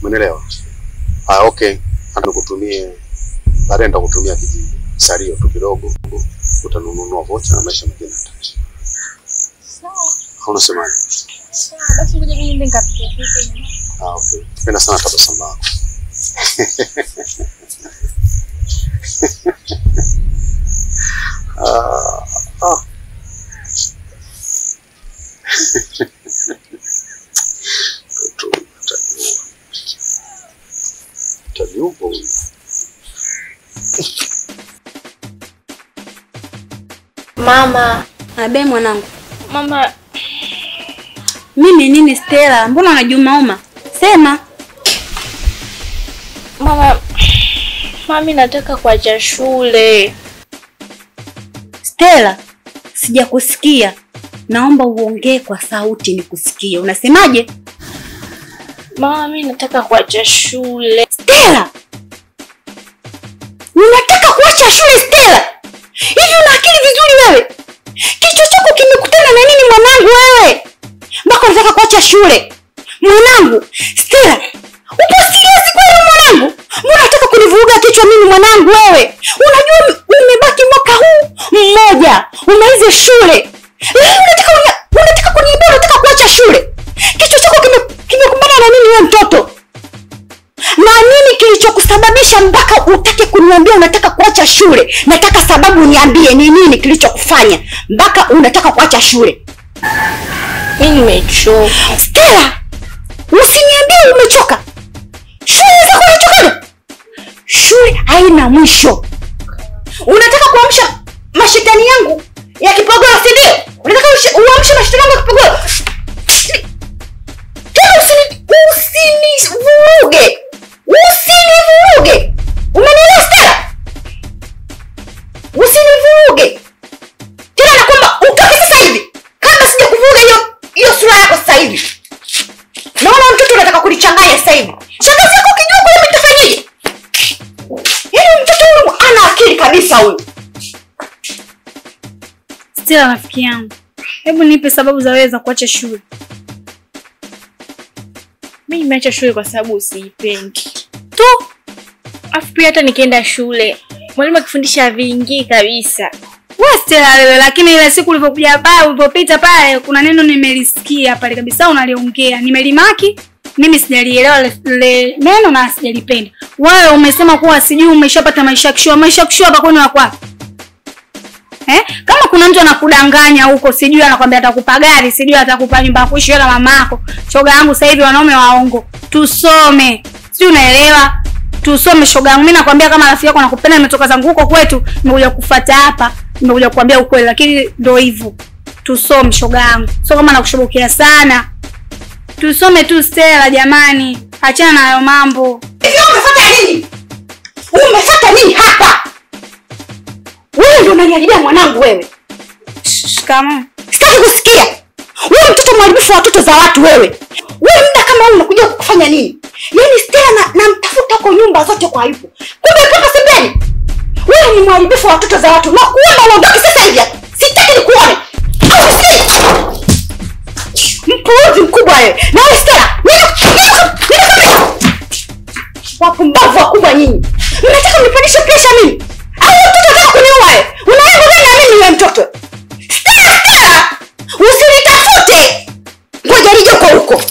Umeelewa? Okay. Hata nikutumie baadaye nitakutumia kijisalio tu kidogo. Utanunua vocha na maisha mengine. Sawa. Hauna semaje? Sawa, basi ngoja mimi nikapikia kitu. Okay. Napenda sana tabasamu lako. Mama, abe mwanangu. Mama, mimi nini Stella? Mbona unajumauma? Sema. Mama, mami nataka kuacha shule. Stella, sijakusikia. Naomba uongee kwa sauti nikusikie. Unasemaje? Mama, mimi nataka kuacha shule. Stella! Unataka kuacha shule Stella? Hivi una akili vizuri wewe? Kichwa chako kimekutana na nini mwanangu wewe? Mpaka unataka kuacha shule. Mwanangu, Stella, upo serious kweli mwanangu? Mbona unataka kunivuruga kichwa mimi mwanangu wewe? Unajua umebaki mwaka huu mmoja. Umalize shule. Leo unataka kuniibia, unataka kuacha shule. Kichwa chako kimekumbana na nini wewe mtoto? Na nini kilichokusababisha mpaka utake kuniambia unataka kuacha shule? Nataka sababu niambie ni nini kilichokufanya mpaka unataka kuacha shule. Mimi nimechoka. Stella, usiniambie umechoka. Shule zako unachoka? Shule haina mwisho. Unataka kuamsha mashetani yangu ya kipogoro, si ndio? Unataka uamshe mashetani yangu ya kipogoro. Usinivuruge. Usinivuruge. Umenielewa Stella? Usinivuruge. Tena nakwamba utoke sasa hivi. Kama sija kuvuruga hiyo sura yako sasa hivi. Naona mtoto unataka kulichanganya sasa hivi. Shangazi yako kijua kule mtafanyaje? Yaani mtoto huyu ana akili kabisa huyu. Stella rafiki yangu, hebu nipe sababu za wewe za kuacha shule. Mimi nimeacha shule kwa sababu usiipendi. Tu. Afu pia hata nikienda shule, mwalimu akifundisha vingi kabisa. Wewe Stella wewe, lakini ile siku ulivyokuja pale, ulipopita pale, kuna neno nimelisikia pale kabisa unaliongea. Nimelimaki, mimi sijalielewa le neno na sijalipenda. Wewe umesema kuwa sijui umeshapata maisha kishua hapa kwani wako wapi? Kama kuna mtu anakudanganya huko, sijui anakuambia atakupa gari, sijui atakupa nyumba ya kuishi wala mamako. Shoga yangu sasa hivi wanaume waongo. Tusome. Sijui unaelewa? Tusome shoga yangu. Mimi nakwambia kama rafiki yako anakupenda, nimetoka zangu huko kwetu, nimekuja kufuata hapa, nimekuja kukuambia ukweli, lakini ndio hivyo. Tusome shoga yangu. Sio kama nakushubukia sana. Tusome tu Stella jamani. Achana na hayo mambo. Hivi umefuata nini? Umefuata nini hapa? Wewe ndio unaniharibia mwanangu wewe. Kama sitaki kusikia. Wewe mtoto mharibifu wa watoto za watu wewe. Wewe muda kama huu unakuja kufanya nini? Yaani Stella na mtafuta kwa nyumba zote kwa hivyo. Kumbe paka sembeni. Wewe ni mharibifu wa watoto za watu. Na kuona uondoke sasa hivi. Sitaki nikuone. Mpuuzi mkubwa wewe. Na wewe Stella, wapumbavu wakubwa nyinyi. Mnataka mnipandishe pressure mimi? Au mtoto anataka kuniua wewe? Unaenda gani na mimi wewe mtoto? Stella! Usinitafute. Ngoja nije huko.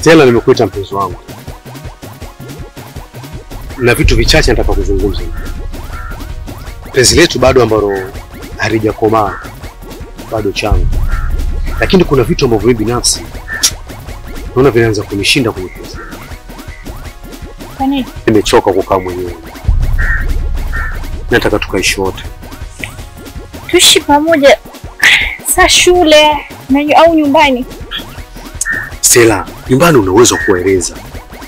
Stella, nimekuita mpenzi wangu. Na vitu vichache nataka kuzungumza. Penzi letu bado ambalo halijakomaa, bado changu. Lakini kuna vitu ambavyo mimi binafsi naona vinaanza kunishinda kwenye penzi. Kwa nini? Nimechoka kukaa mwenyewe. Nataka tukaishi wote. Tuishi pamoja saa shule au nyumbani? Stella, nyumbani una uwezo kueleza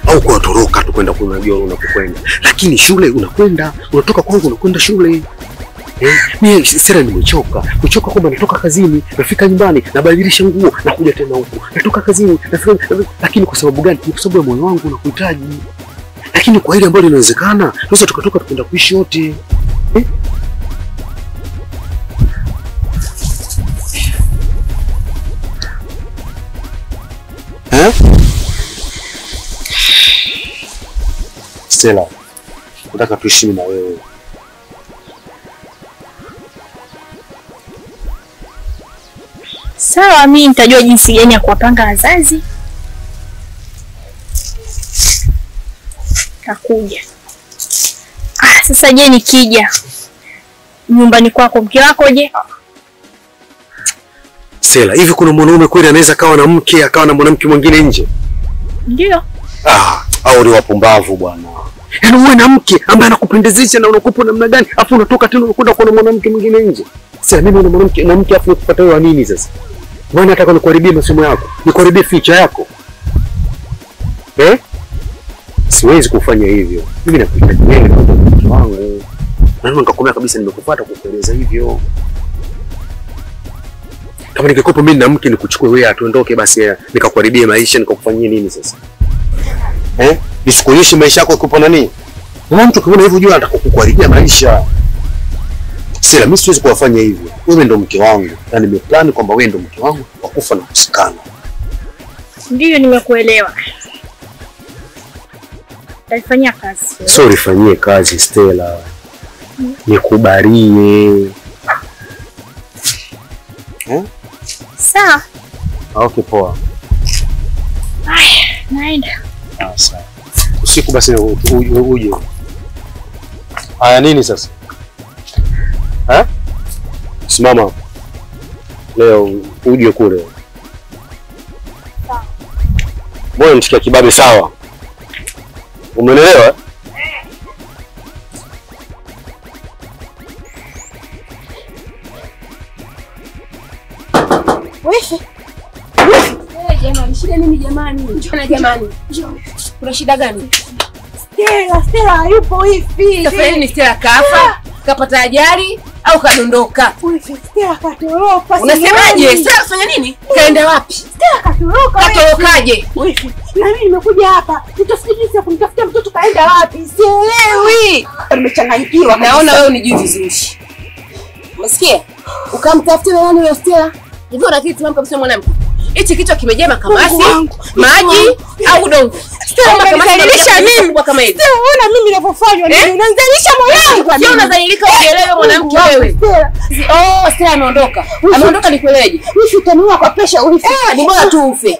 au kuwatoroka tu kwenda kunajua unapokwenda. Lakini shule unakwenda, unatoka kwangu unakwenda shule. Mimi Stella nimechoka. Kuchoka kwamba natoka kazini, nafika nyumbani, nabadilisha nguo, nakuja tena huku. Natoka kazini, nafika, lakini kwa sababu gani? Kwa sababu ya moyo wangu unakuhitaji. Lakini kwa ile ambayo inawezekana, tunaweza tukatoka tukwenda kuishi wote. Stella, nataka tuishi na wewe. Sawa, mimi nitajua jinsi gani ya kuwapanga wazazi. Takuja. Sasa je, nikija nyumbani kwako, mke wako je? Stella, hivi kuna mwanaume kweli anaweza kawa na mke akawa na mwanamke mwingine nje? Ndio. Au ni wapumbavu bwana. Yaani uwe na mke ambaye anakupendezesha na unakupa namna gani, afu unatoka tena unakwenda kwa mwanamke mwingine nje? Sasa mimi na mwanamke na mke afu kupata wewe nini sasa? Bwana nataka nikuharibie masomo yako, nikuharibie future yako. Siwezi kufanya hivyo. Mimi nakuhitaji wewe kama mke wangu. Na nikakomea kabisa nimekufuata kukueleza hivyo. Kama ningekupa mimi na mke nikuchukue wewe atuondoke basi nikakuharibie maisha nikakufanyia nini sasa? Nisikuonyeshe maisha yako kupo nani? Na mtu kama hivyo unajua anataka kukuharibia maisha. Stella, mimi siwezi kuwafanya hivyo. Wewe ndo mke wangu. Na nimeplan kwamba wewe ndo mke wangu wa kufa na kusikana. Ndio, nimekuelewa. Taifanyia kazi. Sorry, fanyie kazi Stella. Nikubarie. Sawa. Okay, poa. Naenda. Sawa. Usiku basi uje. Haya nini sasa? Simama. Leo uje kule. Sawa. Mbona msikia kibabe sawa? Umeelewa? Jamani, shida nini jamani? Njoo jamani. Kuna shida gani? Stella hayupo hivi. Safari ni Stella kafa, kapata ajali au kadondoka? Stella katoroka. Unasemaje? Stella fanya nini? Kaenda wapi? Stella katoroka. Katorokaje? Na mimi nimekuja hapa. Nitafuta jinsi ya kumtafuta mtoto kaenda wapi? Sielewi. Nimechanganyikiwa. Naona wewe unijui vizuri. Umesikia? Ukamtafuta nani wewe Stella? Hivyo unakiri timamu kabisa mwanamke. Hichi kichwa kimejaa makamasi, maji au udongo. Stella unanizalisha mimi kama hivi. Stella unaona mimi ninavyofanywa, unanizalisha mwanangu. Sio unadhalilika ukielewe mwanamke wewe. Stella ameondoka. Ameondoka nikueleje? Mimi utanua kwa presha ulifi. Ni bora tu ufe.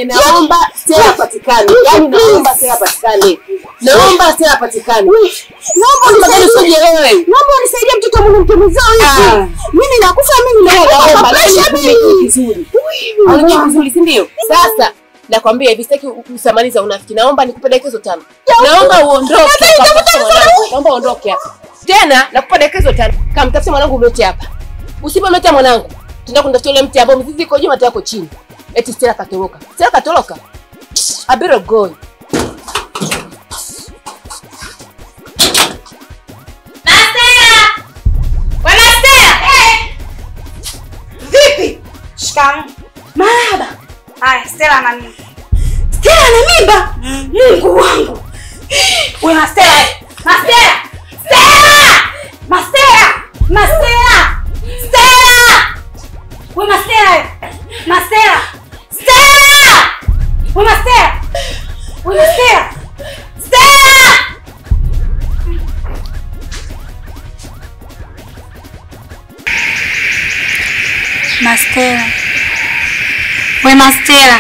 Naomba Stella patikane. Yaani naomba Stella patikane. Naomba Stella patikane. Naomba unisaidie mtoto wa mwanamke mzao hivi. Mimi nakufa mimi naomba. Vizuri. Unajua vizuri si ndio? Sasa nakwambia hivi sitaki kusamaliza unafiki. Naomba nikupe dakika 5. Naomba uondoke. Naomba uondoke hapa. Tena nakupa dakika 5. Kamtafuta mwanangu mlete hapa. Usipomleta mwanangu, tutaenda kunitafuta ile mti ambao mzizi iko juu mata yako chini. Eti Stella katoroka. Stella katoroka. Abiro go. Shikamoo. Marahaba. Haya, Stella na mimi. Stella na mimba? Mungu wangu. Wewe Stella. Stella! Stella! Stella! Stella! Wewe Stella. Stella! Stella! Wewe Stella. Wewe Stella. Stella! Stella. Wewe Stella.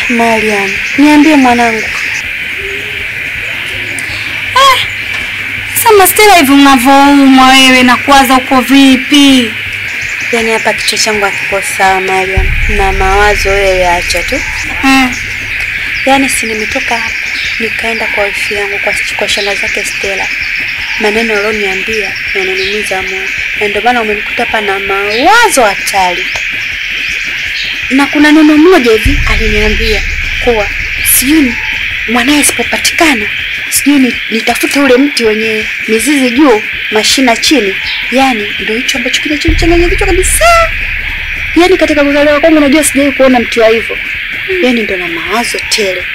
Mariam, niambie mwanangu. Sasa Stella, hivi unavoumwa wewe na kuwaza uko vipi? Yaani hapa kichwa changu hakiko sawa Mariam. Na mawazo wewe acha tu. Yaani si nimetoka hapa nikaenda kwa wifi yangu kwa shangazi zake Stella. Maneno aloniambia yananiumiza moyo. Na ndio maana umenikuta hapa na mawazo hatari. Na kuna neno moja hivi aliniambia kuwa sijui mwanae sipopatikana, sijui nitafute ule mti wenye mizizi juu, mashina chini. Yaani ndio hicho ambacho kinachonichanganya kichwa kabisa. Yaani katika kuzaliwa kwangu najua sijawahi kuona mti wa hivyo. Yaani ndio na mawazo tele.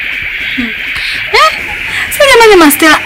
Sasa jamani Stella,